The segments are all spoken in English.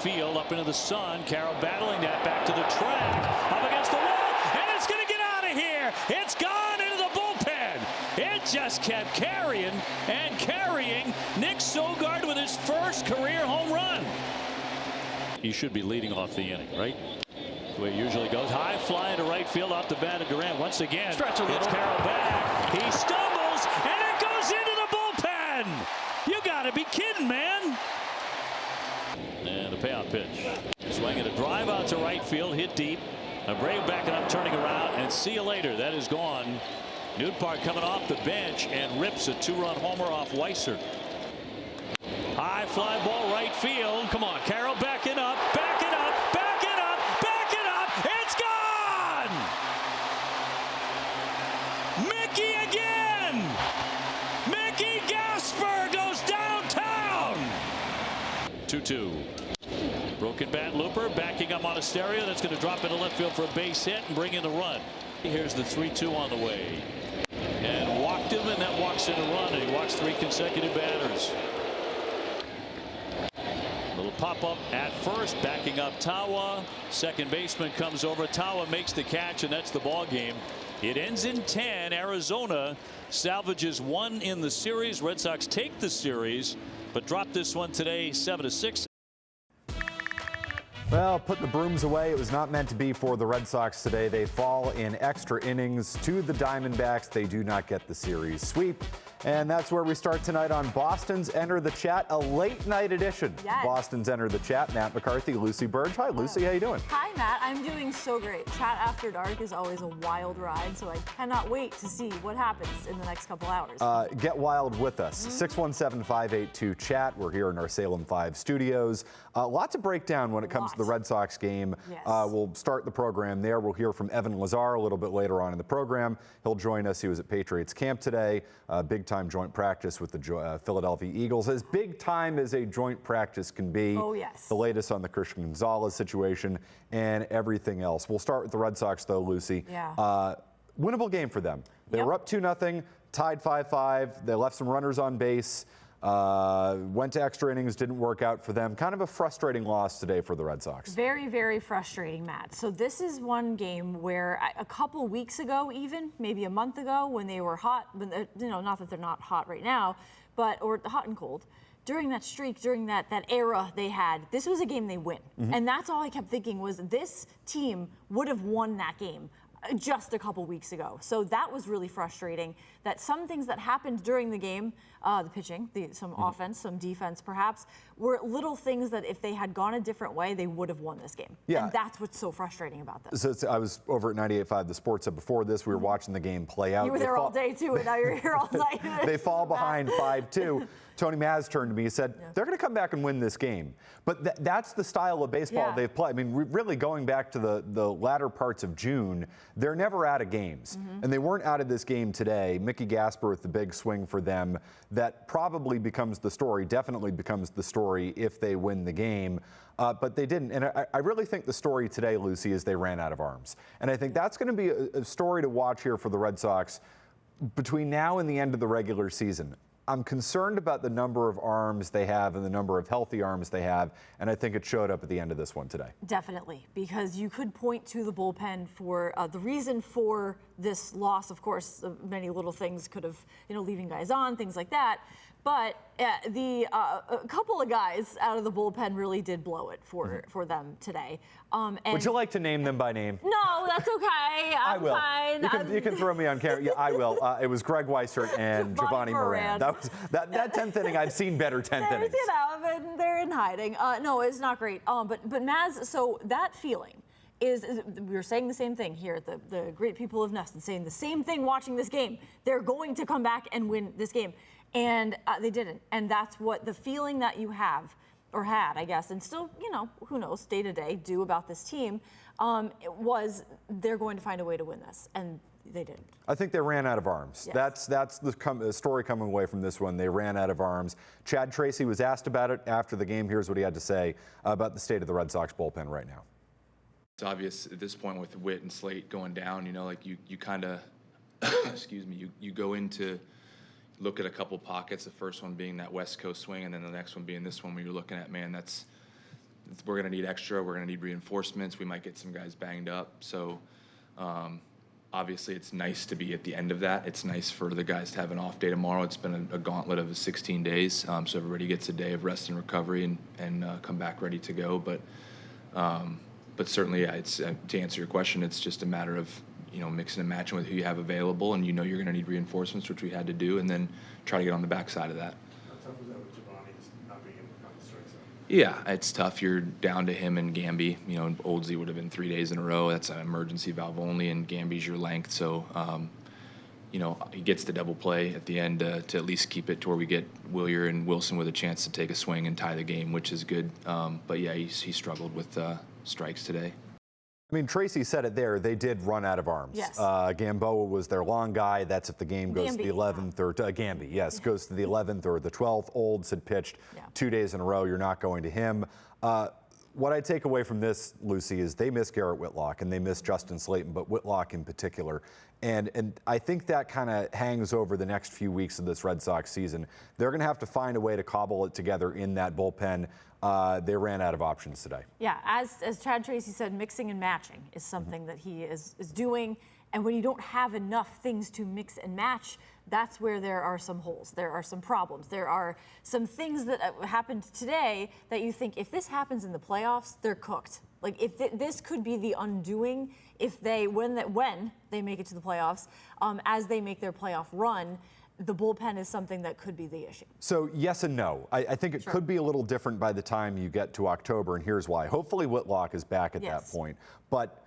field, up into the sun. Carroll battling that back to the track, up against the wall, and it's going to get out of here. It's gone into the bullpen. It just kept carrying and carrying. Nick Sogard with his first career home run. He should be leading off the inning, right? The way it usually goes. High fly to right field off the bat of Durant. Once again, it's Carroll back. He stumbles, and it goes into the bullpen. You got to be kidding, man. And the payout pitch. Swinging a drive out to right field, hit deep. Abreu backing up, turning around, and see you later. That is gone. Newpark coming off the bench and rips a two-run homer off Weiser. High fly ball right field. Come on, Carroll backing up, back it up, back it up, back it up. It's gone! Mickey again! Mickey Gasper goes downtown! 2-2. Broken bat looper, backing up on a stereo. That's going to drop into left field for a base hit and bring in a run. Here's the 3-2 on the way. And walked him, and that walks in a run. And he walks 3 consecutive batters. Little pop-up at first, backing up Tawa. Second baseman comes over. Tawa makes the catch, and that's the ball game. It ends in 10. Arizona salvages 1 in the series. Red Sox take the series, but drop this one today 7-6. Well, put the brooms away. It was not meant to be for the Red Sox today. They fall in extra innings to the Diamondbacks. They do not get the series sweep. And that's where we start tonight on Boston's Enter the Chat, a late night edition. Yes. Boston's Enter the Chat. Matt McCarthy, Lucy Burge. Hi, Lucy. How you doing? Hi, Matt. I'm doing so great. Chat After Dark is always a wild ride, so I cannot wait to see what happens in the next couple hours. Get wild with us. 617-582-CHAT. We're here in our Salem 5 studios. Lots of breakdown when it comes to the Red Sox game. Yes. We'll start the program there. We'll hear from Evan Lazar a little bit later on in the program. He'll join us. He was at Patriots camp today. Big-time joint practice with the Philadelphia Eagles. As big time as a joint practice can be. Oh, yes. The latest on the Christian Gonzalez situation and everything else. We'll start with the Red Sox, though, Lucy. Yeah. Winnable game for them. They were up 2-0, tied 5-5. They left some runners on base. Went to extra innings, didn't work out for them. Kind of a frustrating loss today for the Red Sox. Very, very frustrating, Matt. So this is one game where a couple weeks ago, even maybe a month ago, when they were hot, not that they're not hot right now, or hot and cold, during that streak, during that era they had, this was a game they win. Mm-hmm. And that's all I kept thinking was this team would have won that game just a couple weeks ago. So that was really frustrating, that some things that happened during the game, the pitching, some offense, some defense perhaps, were little things that if they had gone a different way, they would have won this game. Yeah. And that's what's so frustrating about this. So I was over at 98.5 The Sports Hub before this. We were watching the game play out. You were there all day too, and now you're here all night. They fall behind 5-2. Tony Maz turned to me and said, they're going to come back and win this game. But that's the style of baseball they've played. I mean, really going back to the latter parts of June, they're never out of games. Mm-hmm. And they weren't out of this game today. Mickey Gasper with the big swing for them. That probably becomes the story, definitely becomes the story if they win the game. But they didn't. And I really think the story today, Lucy, is they ran out of arms. And I think that's going to be a story to watch here for the Red Sox between now and the end of the regular season. I'm concerned about the number of arms they have and the number of healthy arms they have, and I think it showed up at the end of this one today. Definitely, because you could point to the bullpen for the reason for this loss. Of course, many little things could have, leaving guys on, things like that. But a couple of guys out of the bullpen really did blow it for them today. Would you like to name them by name? No, that's okay. I will. Fine. You can throw me on camera. Yeah, I will. It was Greg Weissert and Giovanni Moran. That 10th inning, I've seen better 10th innings. They're in hiding. No, it's not great. But Maz, so that feeling is we were saying the same thing here at the great people of Neston, saying the same thing watching this game. They're going to come back and win this game. And they didn't. And that's what the feeling that you have, or had, I guess, and still, who knows, day to day, do about this team, was they're going to find a way to win this. And they didn't. I think they ran out of arms. Yes. That's the story coming away from this one. They ran out of arms. Chad Tracy was asked about it after the game. Here's what he had to say about the state of the Red Sox bullpen right now. It's obvious at this point with Witt and Slate going down, you kind of, excuse me, you go into look at a couple pockets, the first one being that West Coast swing, and then the next one being this one where you're looking at, man, we're going to need extra. We're going to need reinforcements. We might get some guys banged up. So obviously it's nice to be at the end of that. It's nice for the guys to have an off day tomorrow. It's been a gauntlet of 16 days. So everybody gets a day of rest and recovery and come back ready to go. But certainly, yeah, it's to answer your question, it's just a matter of, mixing and matching with who you have available, and you're going to need reinforcements, which we had to do, and then try to get on the backside of that. How tough was that with Giovanni just not being able to come to strike zone? Yeah, it's tough. You're down to him and Gamby. Oldsey would have been 3 days in a row. That's an emergency valve only, and Gamby's your length. So, he gets the double play at the end to at least keep it to where we get Willier and Wilson with a chance to take a swing and tie the game, which is good. But yeah, he struggled with strikes today. I mean, Tracy said it there. They did run out of arms. Yes. Gamboa was their long guy. That's if the game goes to the 11th or Gamby, yes, goes to the 11th or the 12th. Olds had pitched 2 days in a row. You're not going to him. What I take away from this, Lucy, is they miss Garrett Whitlock and they miss Justin Slayton, but Whitlock in particular. And I think that kind of hangs over the next few weeks of this Red Sox season. They're going to have to find a way to cobble it together in that bullpen. They ran out of options today. Yeah, as Chad Tracy said, mixing and matching is something that he is doing. And when you don't have enough things to mix and match, that's where there are some holes. There are some problems. There are some things that happened today that you think if this happens in the playoffs, they're cooked. Like if this could be the undoing if when they make it to the playoffs, as they make their playoff run. The bullpen is something that could be the issue. So yes and no. I think it could be a little different by the time you get to October, and here's why. Hopefully Whitlock is back at that point. But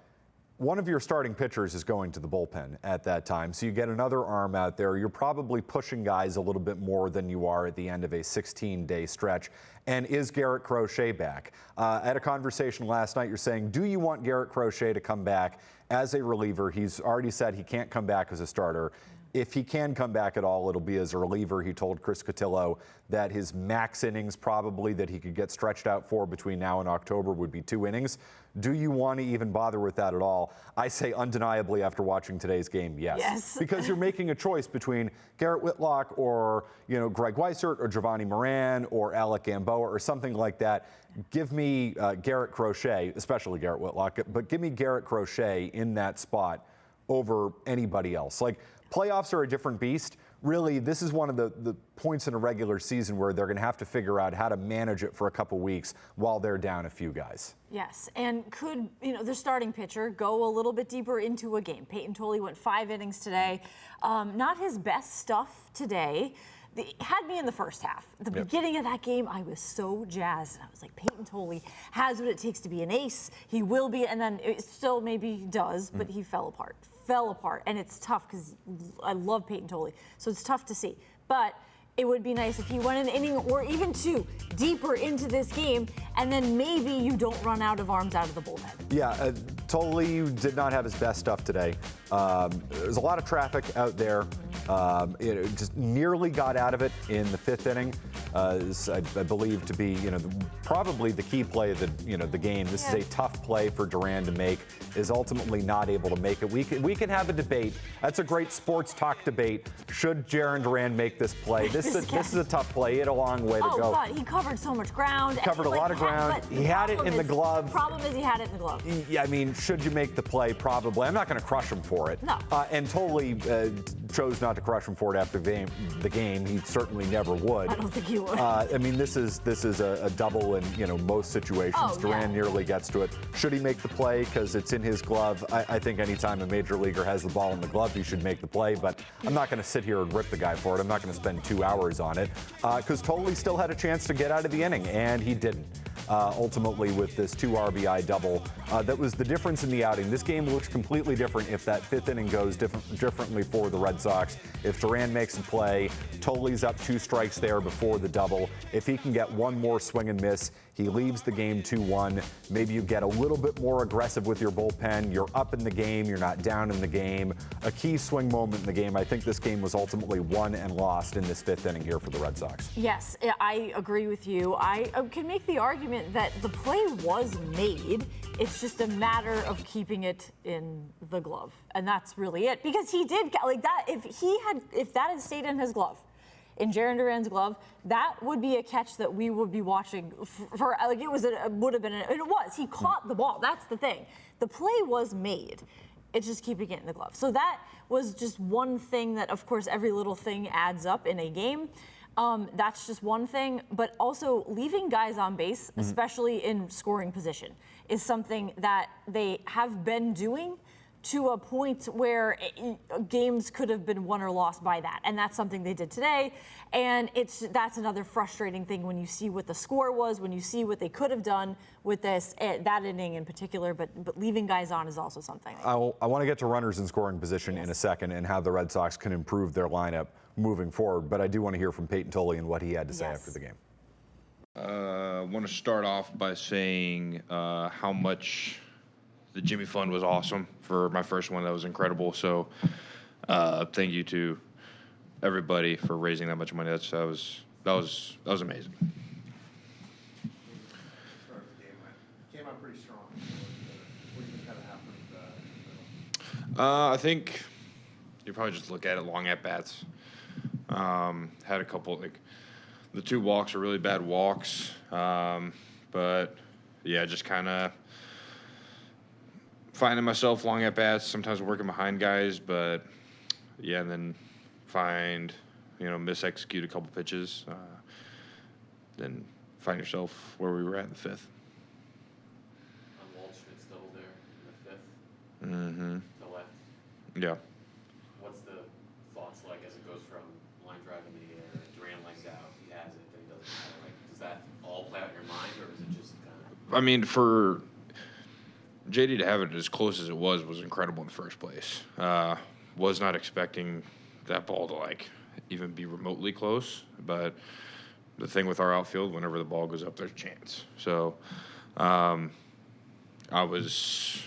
one of your starting pitchers is going to the bullpen at that time. So you get another arm out there. You're probably pushing guys a little bit more than you are at the end of a 16-day stretch. And is Garrett Crochet back? I had a conversation last night. You're saying, do you want Garrett Crochet to come back as a reliever? He's already said he can't come back as a starter. If he can come back at all, it'll be as a reliever. He told Chris Cotillo that his max innings probably that he could get stretched out for between now and October would be 2 innings. Do you want to even bother with that at all? I say undeniably after watching today's game, yes. Because you're making a choice between Garrett Whitlock or Greg Weissert or Giovanni Moran or Alec Gamboa or something like that. Give me Garrett Crochet, especially Garrett Whitlock, but give me Garrett Crochet in that spot over anybody else. Like, playoffs are a different beast. Really, this is one of the points in a regular season where they're going to have to figure out how to manage it for a couple weeks while they're down a few guys. Yes, and could their starting pitcher go a little bit deeper into a game? Peyton Tolley went 5 innings today. Not his best stuff today. Had me in the first half. At the beginning of that game, I was so jazzed. I was like, Peyton Tolley has what it takes to be an ace. He will be, and then it still maybe does, but he fell apart. And it's tough because I love Peyton Tolley, so it's tough to see. But it would be nice if he went an inning or even 2 deeper into this game, and then maybe you don't run out of arms out of the bullpen. Yeah, Tolley did not have his best stuff today. There's a lot of traffic out there. It just nearly got out of it in the 5th inning. I believe to be, probably the key play of the game. This is a tough play for Duran to make. Is ultimately not able to make it. We can have a debate. That's a great sports talk debate. Should Jarren Duran make this play? This is a tough play. He had a long way to go. But he covered so much ground. Covered a lot of ground. He had it in the glove. Problem is he had it in the glove. Yeah, I mean, should you make the play? Probably. I'm not going to crush him for it. No. And Tolley chose not to crush him for it after the game. He certainly never would. I don't think he would. I mean, this is a double in most situations. Duran nearly gets to it. Should he make the play because it's in his glove? I think anytime a major leaguer has the ball in the glove, he should make the play. But I'm not going to sit here and rip the guy for it. I'm not going to spend 2 hours on it because Tolley still had a chance to get out of the inning, and he didn't. Ultimately, with this 2 RBI double, that was the difference in the outing. This game looks completely different if that 5th inning goes differently for the Red Sox. If Duran makes a play, Tolley's up 2 strikes there before the double. If he can get one more swing and miss, he leaves the game 2-1. Maybe you get a little bit more aggressive with your bullpen. You're up in the game. You're not down in the game. A key swing moment in the game. I think this game was ultimately won and lost in this 5th inning here for the Red Sox. Yes, I agree with you. I can make the argument that the play was made. It's just a matter of keeping it in the glove. And that's really it. Because he did, like that, if that had stayed in his glove, in Jarren Duran's glove, that would be a catch that we would be watching for like it would have been, and it was. He caught the ball. That's the thing. The play was made. It's just keeping it in the glove. So that was just one thing that, of course, every little thing adds up in a game. That's just one thing, but also leaving guys on base, especially in scoring position, is something that they have been doing to a point where games could have been won or lost by that. And that's something they did today. And that's another frustrating thing when you see what the score was, when you see what they could have done with that inning in particular, but leaving guys on is also something. I want to get to runners in scoring position in a second and how the Red Sox can improve their lineup moving forward. But I do want to hear from Peyton Tolley and what he had to say after the game. I want to start off by saying how much the Jimmy Fund was awesome for my first one. That was incredible. So thank you to everybody for raising that much money. That was amazing. Came out pretty strong. What do you think kind of happened in the middle? I think you probably just look at it long at bats. Had a couple, like the 2 walks are really bad walks. But yeah, just kind of finding myself long at bats, sometimes working behind guys, but yeah, and then mis-execute a couple pitches, then find yourself where we were at in the 5th. Waldschmidt's double there in the 5th. Mm-hmm. To left. Yeah. What's the thoughts like as it goes from line drive in the air, Duran legs out, he has it, then he doesn't have it? Like, does that all play out in your mind, or is it just kind of? I mean, for JD to have it as close as it was incredible in the first place. Was not expecting that ball to even be remotely close, but the thing with our outfield, whenever the ball goes up, there's a chance. So I was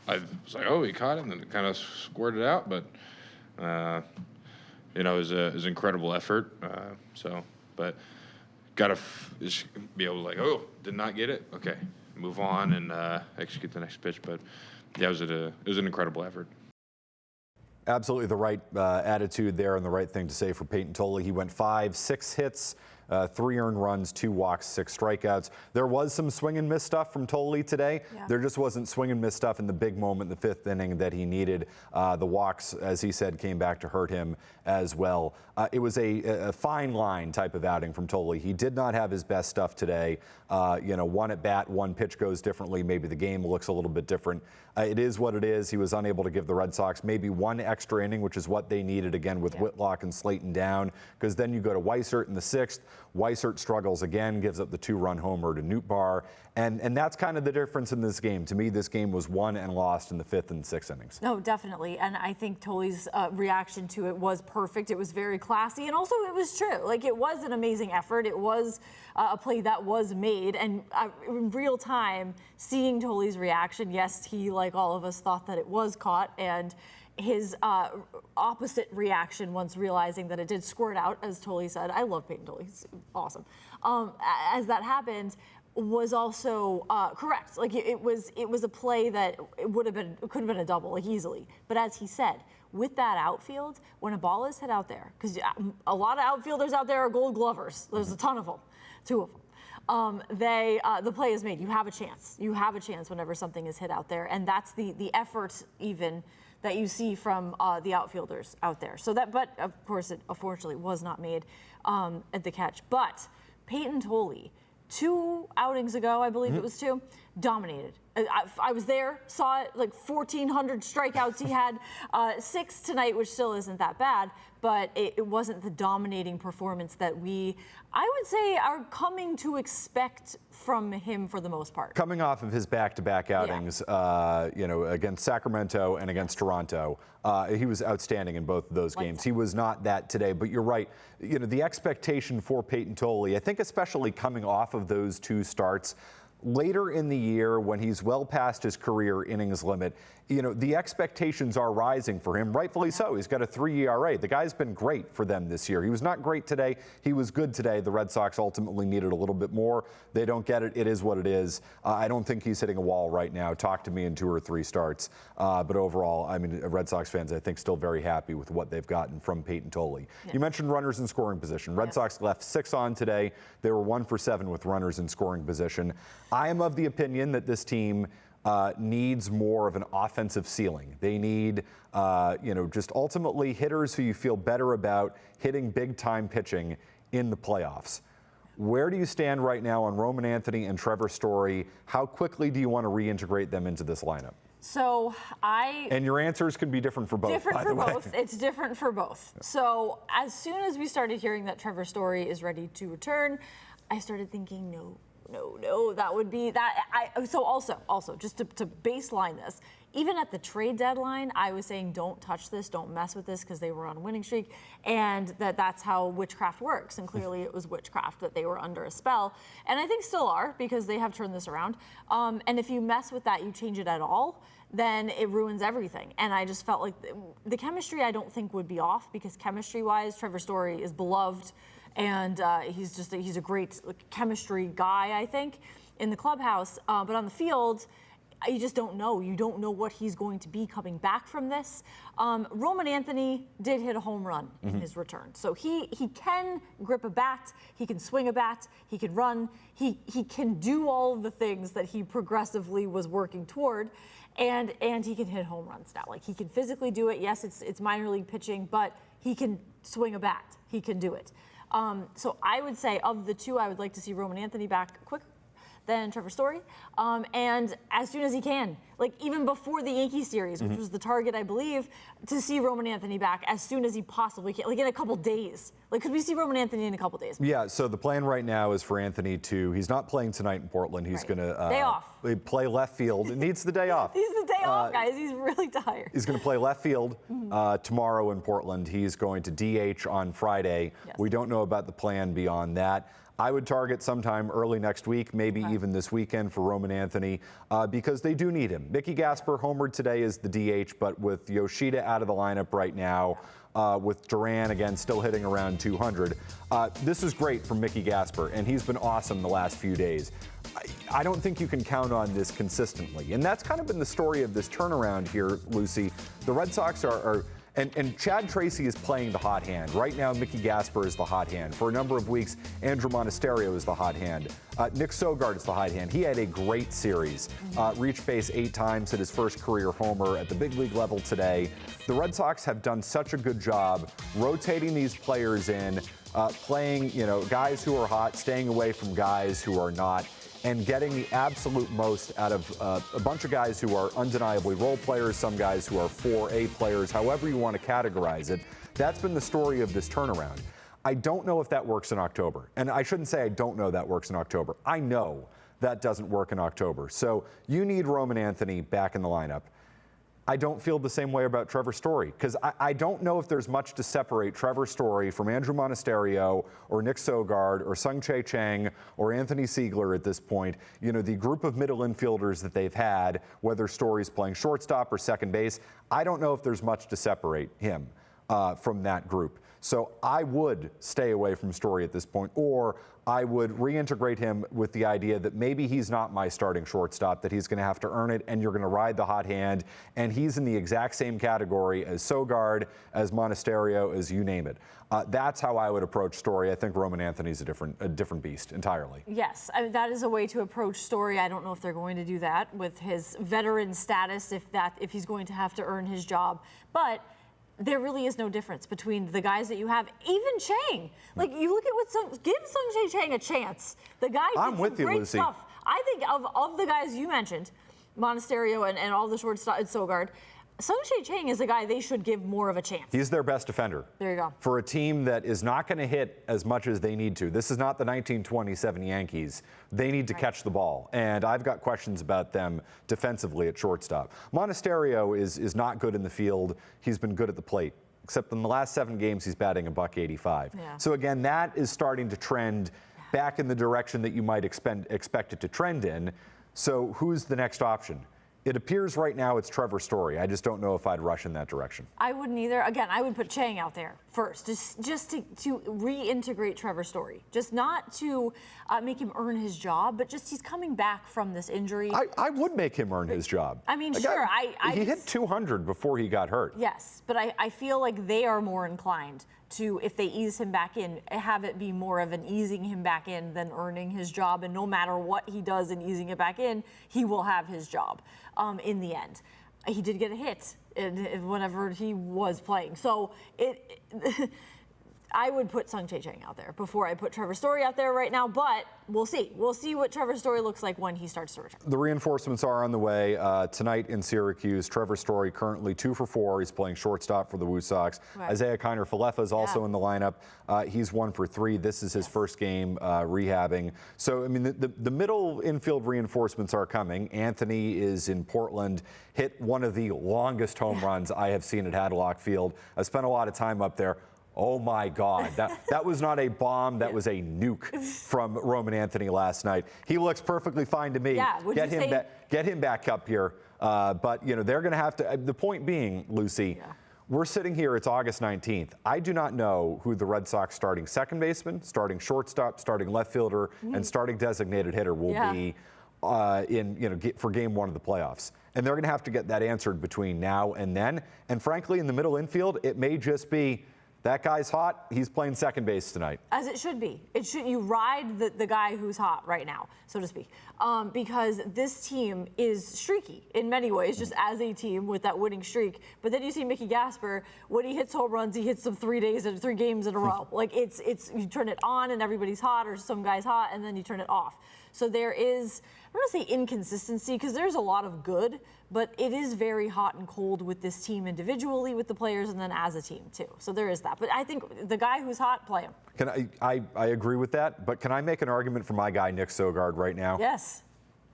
like, oh, he caught it, and then it kind of squirted out, but it was an incredible effort. But gotta just be able to oh, did not get it, okay, move on and execute the next pitch. But yeah, it was an incredible effort. Absolutely the right attitude there and the right thing to say for Peyton Tolley. He went 5-6 hits, 3 earned runs, 2 walks, 6 strikeouts. There was some swing and miss stuff from Tolley today. Yeah. There just wasn't swing and miss stuff in the big moment in the 5th inning that he needed. The walks, as he said, came back to hurt him as well. It was a fine line type of outing from Tolley. He did not have his best stuff today. One at bat, one pitch goes differently. Maybe the game looks a little bit different. It is what it is. He was unable to give the Red Sox maybe 1 extra inning, which is what they needed again with Whitlock and Slayton down, because then you go to Weissert in the 6th. Weissert struggles again, gives up the 2-run homer to Nootbaar. And that's kind of the difference in this game. To me, this game was won and lost in the 5th and 6th innings. No, definitely. And I think Tolley's reaction to it was perfect. It was very classy. And also it was true. It was an amazing effort. It was a play that was made. And in real time, seeing Tolley's reaction, yes, he, like all of us, thought that it was caught. And his opposite reaction once realizing that it did squirt out, as Tolley said. I love Peyton Tolley. He's awesome. As that happened, was also correct. It was a play that could have been a double easily. But as he said, with that outfield, when a ball is hit out there, because a lot of outfielders out there are Gold Glovers. There's a ton of them, 2 of them. The play is made. You have a chance. You have a chance whenever something is hit out there, and that's the effort even that you see from the outfielders out there. So that, but of course, it unfortunately was not made at the catch. But Peyton Tolley, 2 outings ago, I believe it was 2, dominated. I was there, saw it, 1,400 strikeouts he had, 6 tonight, which still isn't that bad, but it wasn't the dominating performance that I would say, are coming to expect from him for the most part. Coming off of his back-to-back outings, against Sacramento and against Toronto, he was outstanding in both of those games. He was not that today, but you're right. The expectation for Peyton Tolley, I think especially coming off of those 2 starts, later in the year when he's well past his career innings limit, the expectations are rising for him, rightfully so. He's got a 3 ERA. The guy's been great for them this year. He was not great today. He was good today. The Red Sox ultimately needed a little bit more. They don't get it. It is what it is. I don't think he's hitting a wall right now. Talk to me in 2 or 3 starts. But overall, I mean, Red Sox fans, I think, still very happy with what they've gotten from Peyton Tolley. Yes. You mentioned runners in scoring position. Red Sox left 6 on today. They were 1 for 7 with runners in scoring position. I am of the opinion that this team needs more of an offensive ceiling. They need, just ultimately hitters who you feel better about hitting big-time pitching in the playoffs. Where do you stand right now on Roman Anthony and Trevor Story? How quickly do you want to reintegrate them into this lineup? And your answers could be different for both. Different for both. It's different for both. So as soon as we started hearing that Trevor Story is ready to return, I started thinking, no, that would be that. So also, just to baseline this, even at the trade deadline, I was saying, don't touch this, don't mess with this, because they were on a winning streak, and that's how witchcraft works. And clearly it was witchcraft that they were under a spell, and I think still are, because they have turned this around. And if you mess with that, you change it at all, then it ruins everything. And I just felt like the chemistry I don't think would be off, because chemistry-wise, Trevor Story is beloved. And he's a great chemistry guy, I think, in the clubhouse. But on the field, you just don't know. You don't know what he's going to be coming back from this. Roman Anthony did hit a home run in his return. So he can grip a bat, he can swing a bat, he can run, he can do all of the things that he progressively was working toward. And he can hit home runs now. Like, he can physically do it. Yes, it's minor league pitching, but he can swing a bat. He can do it. So I would say of the two, I would like to see Roman Anthony back quicker than Trevor Story, and as soon as he can. Like, even before the Yankee series, which was the target, I believe, to see Roman Anthony back as soon as he possibly can, like in a couple days. Like, could we see Roman Anthony in a couple days? Yeah, so the plan right now is for Anthony he's not playing tonight in Portland. He's going to play left field. It needs the day off. He's the day off, guys. He's really tired. He's going to play left field tomorrow in Portland. He's going to DH on Friday. Yes. We don't know about the plan beyond that. I would target sometime early next week, maybe even this weekend for Roman Anthony, because they do need him. Mickey Gasper homered today as the DH, but with Yoshida out of the lineup right now, with Duran, again, still hitting around 200, this is great for Mickey Gasper, and he's been awesome the last few days. I don't think you can count on this consistently, and that's kind of been the story of this turnaround here, Lucy. The Red Sox are and Chad Tracy is playing the hot hand. Right now, Mickey Gasper is the hot hand. For a number of weeks, Andrew Monasterio is the hot hand. Nick Sogard is the hot hand. He had a great series. Reached base 8 times, hit his first career homer at the big league level today. The Red Sox have done such a good job rotating these players in, playing, guys who are hot, staying away from guys who are not, and getting the absolute most out of a bunch of guys who are undeniably role players, some guys who are 4A players, however you want to categorize it. That's been the story of this turnaround. I don't know if that works in October. And I shouldn't say I don't know that works in October. I know that doesn't work in October. So you need Roman Anthony back in the lineup. I don't feel the same way about Trevor Story, because I don't know if there's much to separate Trevor Story from Andrew Monasterio or Nick Sogard or Sung-Chae Chang or Anthony Siegler at this point. The group of middle infielders that they've had, whether Story's playing shortstop or second base, I don't know if there's much to separate him from that group. So I would stay away from Story at this point, or I would reintegrate him with the idea that maybe he's not my starting shortstop, that he's going to have to earn it, and you're going to ride the hot hand, and he's in the exact same category as Sogard, as Monasterio, as you name it. That's how I would approach Story. I think Roman Anthony's a different beast entirely. Yes, that is a way to approach Story. I don't know if they're going to do that with his veteran status, if he's going to have to earn his job, but there really is no difference between the guys that you have. Even Chang, like, you look at give Sung-Chae Chang a chance. The guy did some great stuff. I think of the guys you mentioned, Monasterio and all the shortstop and Sogard, Sung-Chae Chang is a guy they should give more of a chance. He's their best defender. There you go. For a team that is not going to hit as much as they need to. This is not the 1927 Yankees. They need to catch the ball. And I've got questions about them defensively at shortstop. Monasterio is not good in the field. He's been good at the plate. Except in the last 7 games, he's batting $185. Yeah. So again, that is starting to trend back in the direction that you might expect it to trend in. So who's the next option? It appears right now it's Trevor Story. I just don't know if I'd rush in that direction. I wouldn't either. Again, I would put Chang out there first, just to reintegrate Trevor Story. Just not to make him earn his job, but just he's coming back from this injury. I would make him earn his job. I mean, sure. He hit 200 before he got hurt. Yes, but I feel like they are more inclined to, if they ease him back in, have it be more of an easing him back in than earning his job. And no matter what he does in easing it back in, he will have his job in the end. He did get a hit whenever he was playing. So I would put Sung-Jae Chang out there before I put Trevor Story out there right now, but we'll see. We'll see what Trevor Story looks like when he starts to return. The reinforcements are on the way tonight in Syracuse. Trevor Story currently 2 for 4. He's playing shortstop for the Woo Sox. Right. Isaiah Kiner-Falefa is also in the lineup. He's 1 for 3. This is his first game rehabbing. So, I mean, the middle infield reinforcements are coming. Anthony is in Portland, hit one of the longest home runs I have seen at Hadlock Field. I spent a lot of time up there. Oh my God, that was not a bomb, that was a nuke from Roman Anthony last night. He looks perfectly fine to me. Yeah, get him back up here. But you know, they're going to have to. The point being, Lucy, we're sitting here. It's August 19th. I do not know who the Red Sox starting second baseman, starting shortstop, starting left fielder, and starting designated hitter will be for Game 1 of the playoffs. And they're going to have to get that answered between now and then. And frankly, in the middle infield, it may just be. That guy's hot. He's playing second base tonight. As it should be. You ride the guy who's hot right now, so to speak, because this team is streaky in many ways, just as a team with that winning streak. But then you see Mickey Gasper, when he hits home runs, he hits them 3 games in a row. Like it's you turn it on and everybody's hot, or some guy's hot, and then you turn it off. So there is, I don't want to say inconsistency, because there's a lot of good, but it is very hot and cold with this team individually, with the players, and then as a team too. So there is that. But I think the guy who's hot, play him. I agree with that, but can I make an argument for my guy, Nick Sogard, right now? Yes.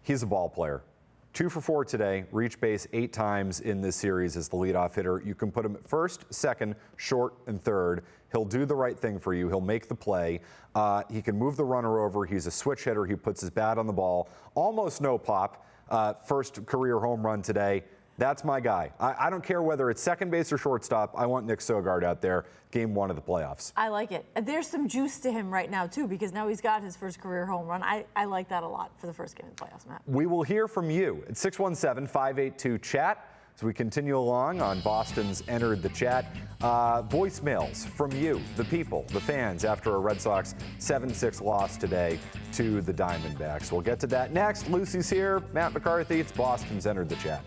He's a ball player. 2 for 4 today, reached base 8 times in this series as the leadoff hitter. You can put him at first, second, short, and third. He'll do the right thing for you. He'll make the play. He can move the runner over. He's a switch hitter. He puts his bat on the ball. Almost no pop. First career home run today. That's my guy. I don't care whether it's second base or shortstop. I want Nick Sogard out there, Game 1 of the playoffs. I like it. There's some juice to him right now, too, because now he's got his first career home run. I like that a lot for the first game of the playoffs, Matt. We will hear from you at 617-582-CHAT as we continue along on Boston's Entered the Chat. Voicemails from you, the people, the fans, after a Red Sox 7-6 loss today to the Diamondbacks. We'll get to that next. Lucy's here, Matt McCarthy. It's Boston's Entered the Chat.